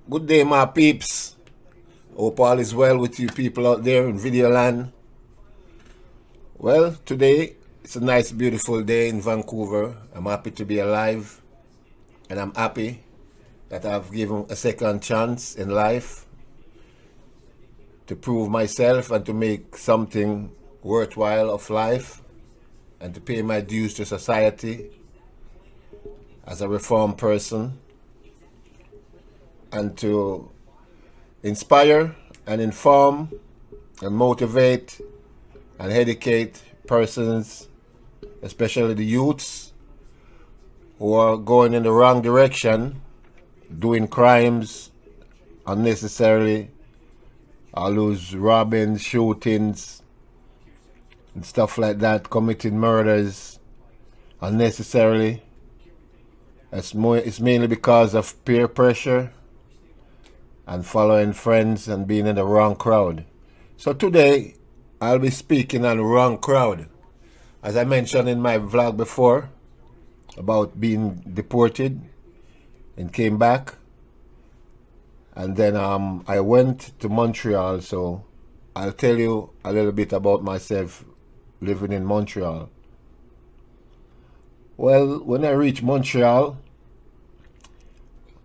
Good day, my peeps. Hope all is well with you people out there in video land. Well, today it's a nice, beautiful day in Vancouver. I'm happy to be alive, and I'm happy that I've given a second chance in life to prove myself and to make something worthwhile of life and to pay my dues to society as a reformed person and to inspire and inform and motivate and educate persons, especially the youths who are going in the wrong direction, doing crimes unnecessarily, all those robbings, shootings, and stuff like that, committing murders unnecessarily. It's mainly because of peer pressure and following friends and being in the wrong crowd. So today, I'll be speaking on the wrong crowd. As I mentioned in my vlog before about being deported and came back. And then I went to Montreal, so I'll tell you a little bit about myself living in Montreal. Well, when I reached Montreal,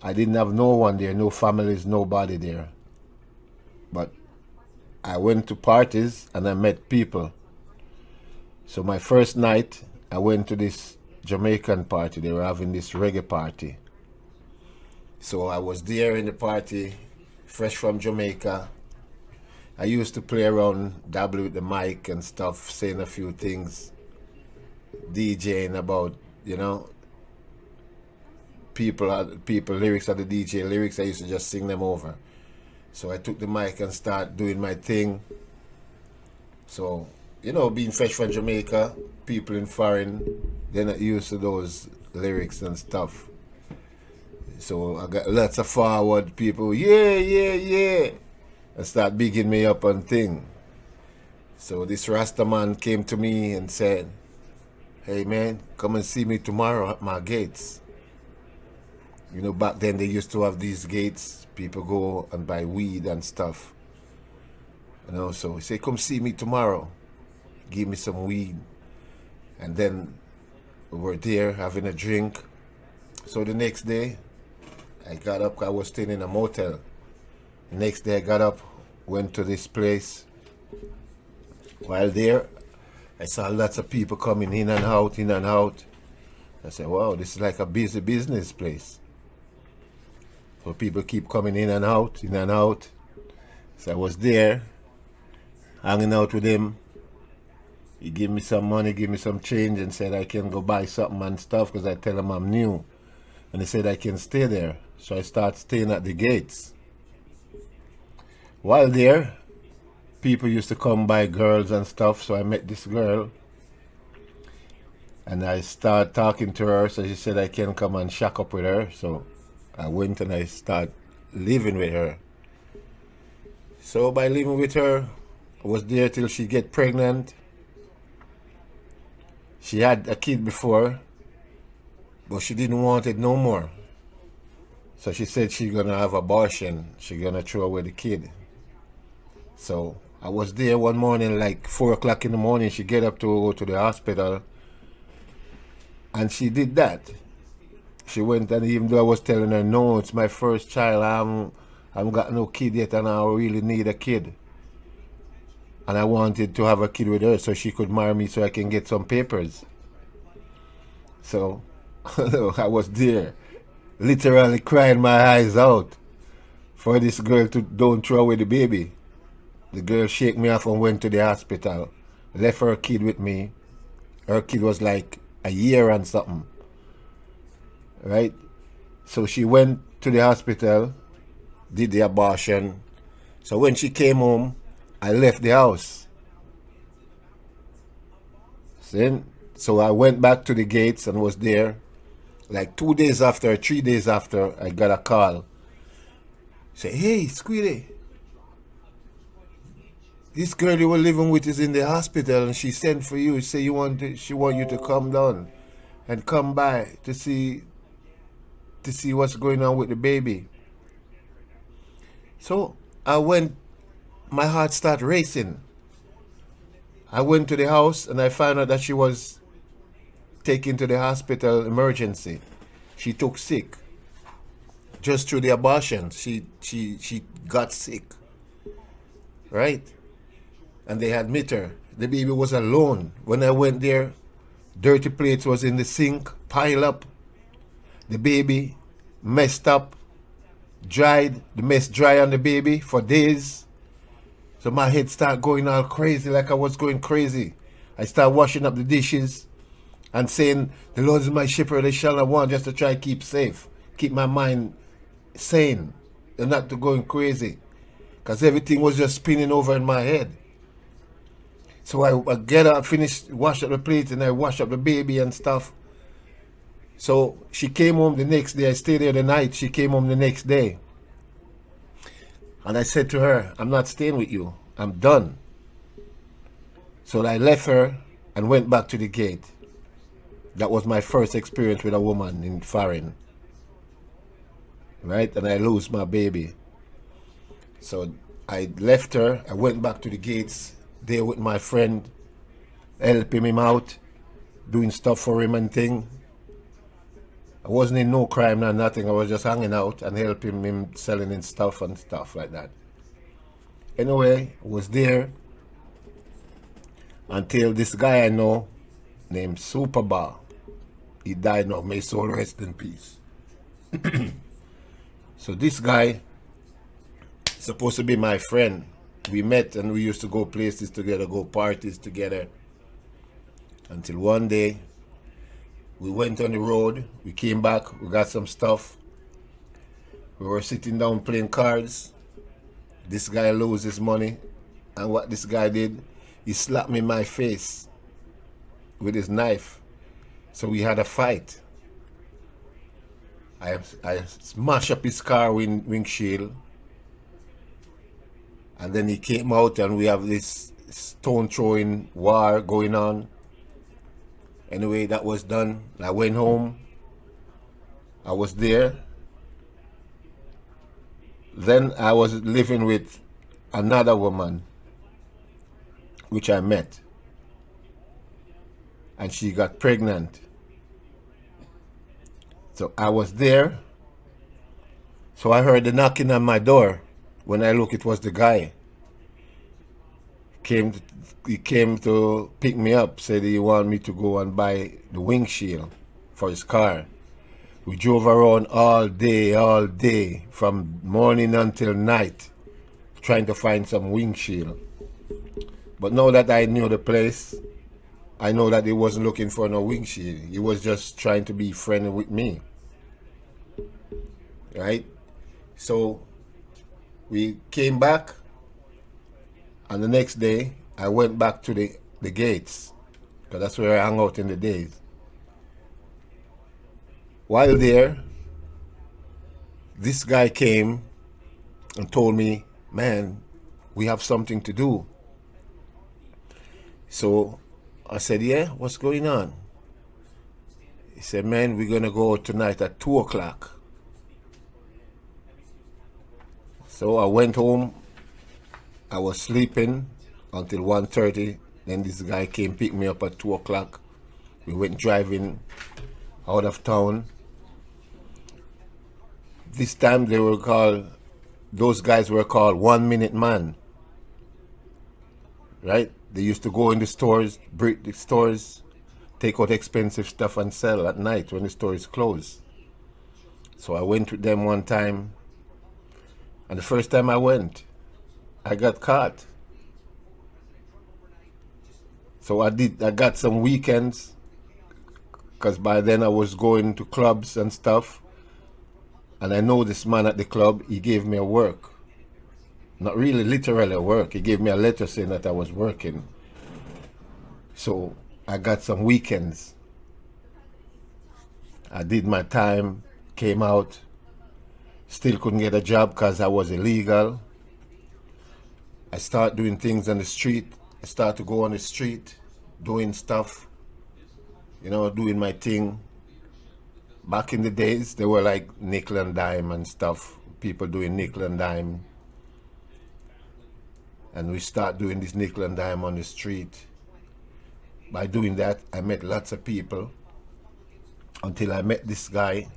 I didn't have no one there, no families, nobody there. But I went to parties and I met people. So my first night, I went to this Jamaican party. They were having this reggae party. So I was there in the party, fresh from Jamaica. I used to play around, dabble with the mic and stuff, saying a few things, DJing about, people lyrics of the DJ lyrics. I used to just sing them over. So I took the mic and start doing my thing. So, being fresh from Jamaica, people in foreign, they're not used to those lyrics and stuff. So I got lots of forward people, yeah, and start bigging me up and thing. So this Rasta man came to me and said, hey man, come and see me tomorrow at my gates. Back then they used to have these gates. People go and buy weed and stuff. So he said, come see me tomorrow. Give me some weed. And then we were there having a drink. So the next day, I got up. I was staying in a motel. The next day I got up, went to this place. While there, I saw lots of people coming in and out, in and out. I said, wow, this is like a busy business place. So people keep coming in and out, in and out. So I was there, hanging out with him. He gave me some money, gave me some change, and said I can go buy something and stuff because I tell him I'm new. And he said I can stay there. So I start staying at the gates. While there, people used to come by girls and stuff. So I met this girl. And I started talking to her. So she said I can come and shack up with her. So I went and I started living with her. So by living with her, I was there till she get pregnant. She had a kid before, but she didn't want it no more. So she said she's gonna have abortion. She's gonna throw away the kid. So I was there one morning, like 4 o'clock in the morning. She get up to go to the hospital, and she did that. She went, and even though I was telling her, no, it's my first child, I haven't got no kid yet, and I really need a kid. And I wanted to have a kid with her so she could marry me so I can get some papers. So I was there, literally crying my eyes out for this girl to don't throw away the baby. The girl shake me off and went to the hospital, left her kid with me. Her kid was like a year and something. Right? So she went to the hospital, did the abortion. So when she came home, I left the house. So I went back to the gates and was there. Like 2 days after, 3 days after, I got a call. Say, hey, Squealy, this girl you were living with is in the hospital and she sent for you. Say she want you to come down and come by to see what's going on with the baby. So my heart started racing. I went to the house and I found out that she was taken to the hospital emergency. She took sick just through the abortion. She got sick, right? And they admit her. The baby was alone. When I went there, dirty plates was in the sink, pile up. The baby messed up, dried, the mess dry on the baby for days. So my head started going all crazy, like I was going crazy. I started washing up the dishes and saying, the Lord is my shepherd, I shall not want, just to try to keep safe, keep my mind sane and not to going crazy. Because everything was just spinning over in my head. So I get up, finished, wash up the plate, and I wash up the baby and stuff. So she came home the next day. I stayed there the night. She came home the next day. And I said to her, I'm not staying with you. I'm done. So I left her and went back to the gate. That was my first experience with a woman in foreign. Right? And I lose my baby. So I left her. I went back to the gates there with my friend, helping him out, doing stuff for him and thing. I wasn't in no crime or nothing. I was just hanging out and helping him selling his stuff and stuff like that. Anyway, I was there until this guy I know named Superbar. He died now. May his soul rest in peace. So this guy is supposed to be my friend. We met and we used to go places together, go parties together. Until one day, we went on the road, we came back, we got some stuff. We were sitting down playing cards. This guy lost his money. And what this guy did, he slapped me in my face with his knife. So we had a fight. I smashed up his car windshield. And then he came out and we have this stone throwing war going on. Anyway, that was done. I went home. I was there. Then I was living with another woman, which I met. And she got pregnant. So I was there. So I heard the knocking on my door. When I look, it was the guy. He came to pick me up, said he wanted me to go and buy the windshield for his car. We drove around all day, from morning until night, trying to find some windshield. But now that I knew the place, I know that he wasn't looking for no windshield. He was just trying to be friendly with me. Right? So we came back, and the next day I went back to the gates, because that's where I hung out in the days. While there, this guy came and told me, man, we have something to do. So I said, yeah, what's going on? He said, man, we're going to go out tonight at 2 o'clock. So I went home. I was sleeping until 1:30. Then this guy came, pick me up at 2 o'clock. We went driving out of town. This time those guys were called 1 Minute Man. Right? They used to go in the stores, break the stores, take out expensive stuff and sell at night when the store is closed. So I went with them one time. And the first time I went, I got caught. So I got some weekends, because by then I was going to clubs and stuff. And I know this man at the club, he gave me a work. Not really literally a work. He gave me a letter saying that I was working. So I got some weekends. I did my time, came out, still couldn't get a job because I was illegal. I started doing things on the street. I started to go on the street, doing stuff, doing my thing. Back in the days, they were like nickel and dime and stuff. People doing nickel and dime. and we start doing this nickel and dime on the street. By doing that, I met lots of people until I met this guy.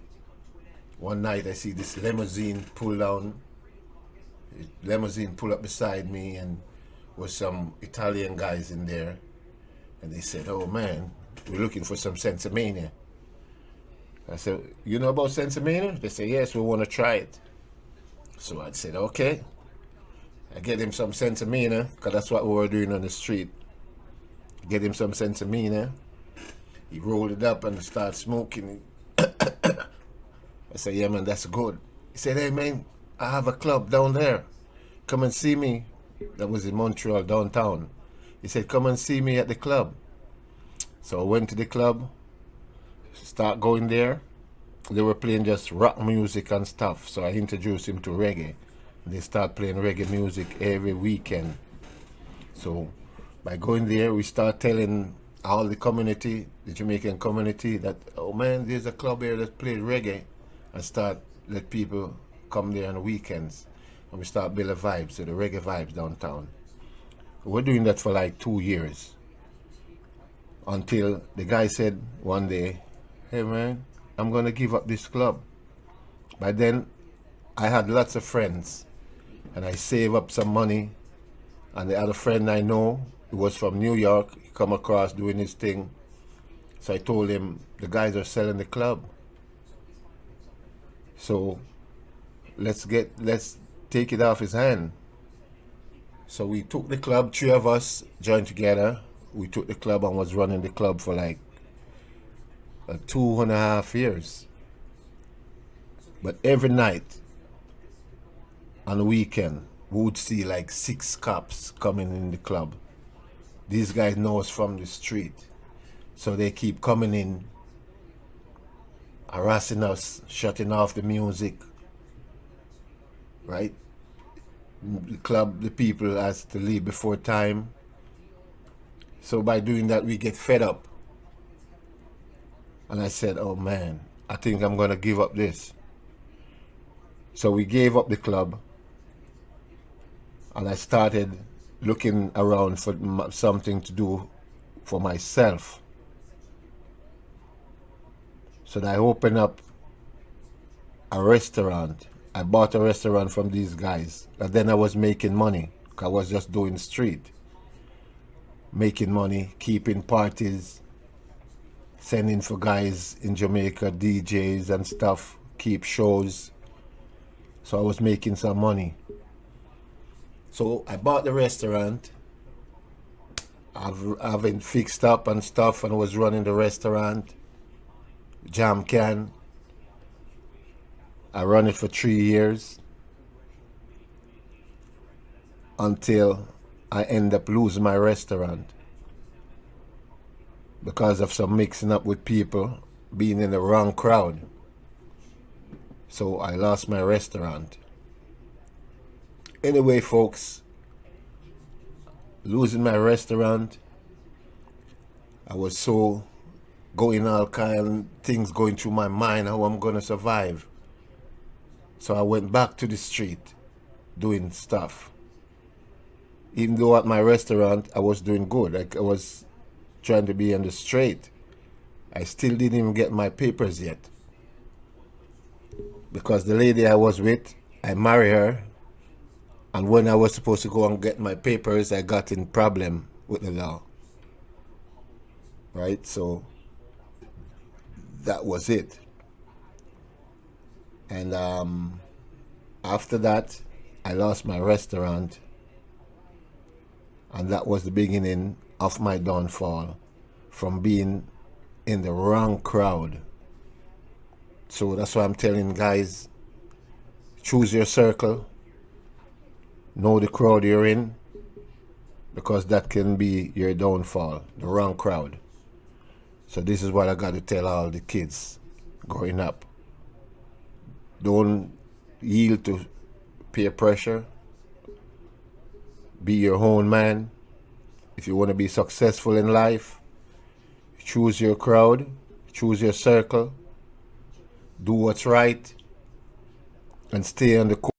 One night I see this limousine pull down, limousine pull up beside me, and was some Italian guys in there, and they said, "Oh man, we're looking for some Sensimania." I said, "You know about Sensimania?" They said, "Yes, we want to try it." So I said, "Okay." I get him some Sensimania, because that's what we were doing on the street. Get him some Sensimania. He rolled it up and started smoking. I said, "Yeah man, that's good." He said, "Hey man, I have a club down there. Come and see me." That was in Montreal, downtown. He said, "Come and see me at the club." So I went to the club, start going there. They were playing just rock music and stuff. So I introduced him to reggae. They start playing reggae music every weekend. So by going there, we start telling all the community, the Jamaican community, that, "Oh man, there's a club here that plays reggae," and start let people come there on the weekends. And we start building vibes, so the reggae vibes downtown. We're doing that for like 2 years. Until the guy said one day, "Hey man, I'm going to give up this club." By then, I had lots of friends, and I saved up some money. And the other friend I know, who was from New York, he come across doing his thing. So I told him, the guys are selling the club. So let's take it off his hand. So we took the club, 3 of us joined together. We took the club and was running the club for like 2.5 years. But every night on the weekend, we would see like 6 cops coming in the club. These guys know us from the street. So they keep coming in, harassing us, shutting off the music, right? The club, the people has to leave before time. So by doing that, we get fed up. And I said, "Oh man, I think I'm gonna give up this." So we gave up the club, and I started looking around for something to do for myself. So I opened up a restaurant. I bought a restaurant from these guys. And then I was making money, because I was just doing street. Making money, keeping parties, sending for guys in Jamaica, DJs and stuff, keep shows. So I was making some money. So I bought the restaurant. I've been fixed up and stuff, and I was running the restaurant. Jam can. I run it for 3 years until I end up losing my restaurant because of some mixing up with people, being in the wrong crowd. So I lost my restaurant. Anyway, folks, losing my restaurant, I was so going all kind of things going through my mind, how I'm going to survive. So I went back to the street doing stuff. Even though at my restaurant I was doing good, like I was trying to be on the straight, I still didn't even get my papers yet. Because the lady I was with, I married her, and when I was supposed to go and get my papers, I got in problem with the law. Right? So that was it. And after that, I lost my restaurant, and that was the beginning of my downfall, from being in the wrong crowd. So that's why I'm telling guys, choose your circle, know the crowd you're in, because that can be your downfall, the wrong crowd. So this is what I got to tell all the kids growing up. Don't yield to peer pressure. Be your own man. If you want to be successful in life, choose your crowd, choose your circle, do what's right, and stay on the course.